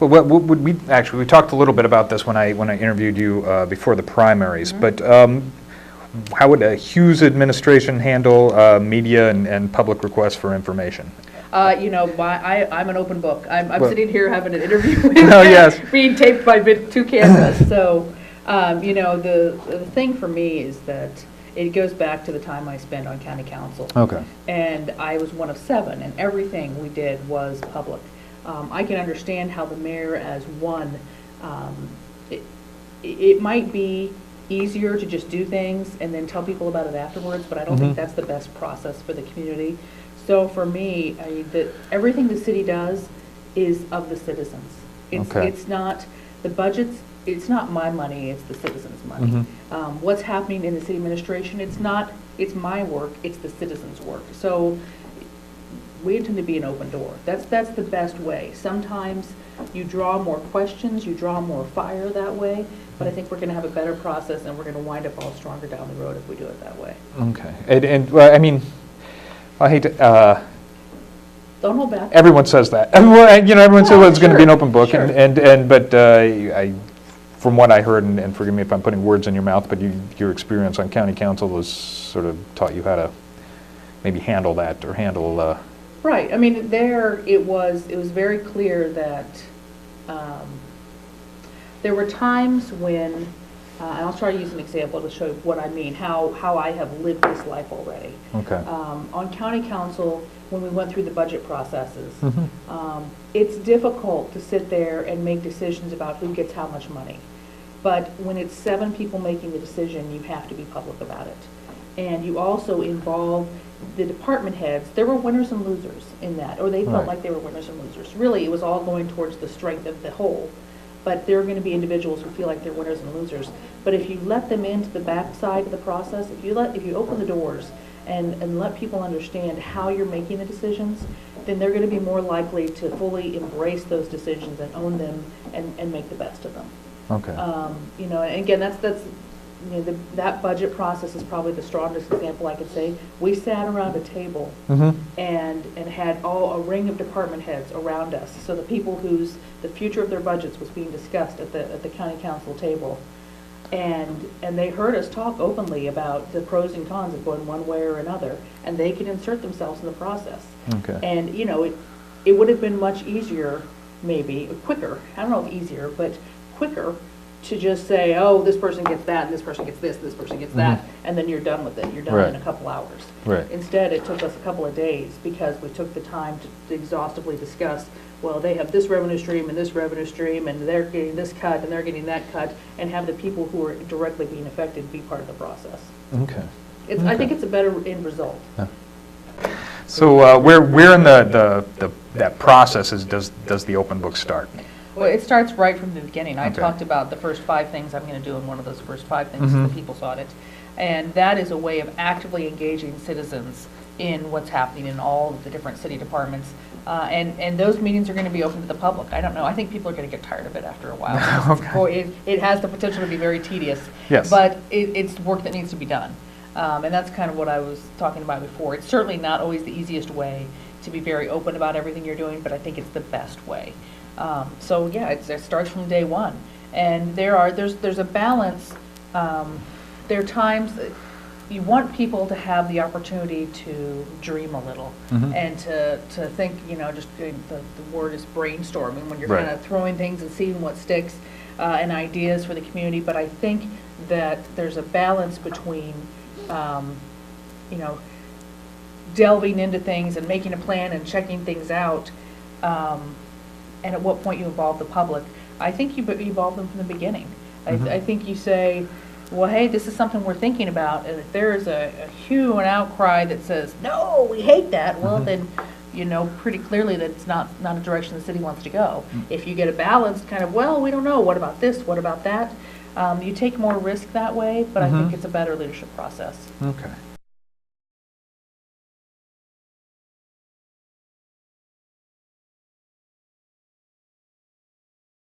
Well, what would we actually? We talked a little bit about this when I interviewed you before the primaries. But how would a Hughes administration handle media and public requests for information? You know, I'm an open book. I'm sitting here having an interview with yes. being taped by two cameras. So, you know, the thing for me is that it goes back to the time I spent on county council. Okay. And I was one of 7, and everything we did was public. I can understand how the mayor as one, it might be easier to just do things and then tell people about it afterwards, but I don't think that's the best process for the community. So for me, everything the city does is of the citizens. It's not the budgets. It's not my money. It's the citizens' money. What's happening in the city administration? It's my work. It's the citizens' work. So we intend to be an open door. That's the best way. Sometimes you draw more questions, you draw more fire that way. But I think we're going to have a better process, and we're going to wind up all stronger down the road if we do it that way. Okay. And well, I mean, I hate to. Don't hold back. Everyone says that. You know, everyone says it's going to be an open book, sure. but from what I heard, and forgive me if I'm putting words in your mouth, but your experience on county council was sort of taught you how to maybe handle that or handle. Right. I mean, it was very clear that there were times when, and I'll try to use an example to show what I mean, how I have lived this life already. Okay. On county council, when we went through the budget processes, it's difficult to sit there and make decisions about who gets how much money. But when it's 7 people making the decision, you have to be public about it. And you also involve the department heads. There were winners and losers in that, or they felt like they were winners and losers. Really, it was all going towards the strength of the whole. But there are going to be individuals who feel like they're winners and losers. But if you let them into the backside of the process, if you open the doors and let people understand how you're making the decisions, then they're going to be more likely to fully embrace those decisions and own them and make the best of them. Okay. You know, and again, that's you know, that budget process is probably the strongest example I could say. We sat around a table and had a ring of department heads around us. So the people the future of their budgets was being discussed at the county council table. And they heard us talk openly about the pros and cons of going one way or another, and they could insert themselves in the process. Okay. And you know, it would have been much easier, maybe quicker. I don't know if easier, but quicker to just say, oh, this person gets that, and this person gets this, and this person gets that, and then you're done with it. You're done in a couple hours. Right. Instead, it took us a couple of days because we took the time to exhaustively discuss, well, they have this revenue stream, and they're getting this cut, and they're getting that cut, and have the people who are directly being affected be part of the process. Okay. I think it's a better end result. Yeah. So where in that process does the open book start? Well, it starts right from the beginning. I talked about the first 5 things I'm going to do, and one of those first 5 things is the people's audit. And that is a way of actively engaging citizens in what's happening in all of the different city departments. And those meetings are going to be open to the public. I don't know. I think people are going to get tired of it after a while. It has the potential to be very tedious. Yes. But it's work that needs to be done. And that's kind of what I was talking about before. It's certainly not always the easiest way to be very open about everything you're doing, but I think it's the best way. So yeah, it starts from day one, and there's a balance. There are times that you want people to have the opportunity to dream a little and to think. You know, just the word is brainstorming when you're kind of throwing things and seeing what sticks and ideas for the community. But I think that there's a balance between you know, delving into things and making a plan and checking things out. And at what point you involve the public. I think you involve them from the beginning. I think you say, well, hey, this is something we're thinking about, and if there is a hue and outcry that says, no, we hate that, well, then you know pretty clearly that it's not a direction the city wants to go. If you get a balanced kind of, well, we don't know, what about this, what about that, you take more risk that way, but I think it's a better leadership process. Okay.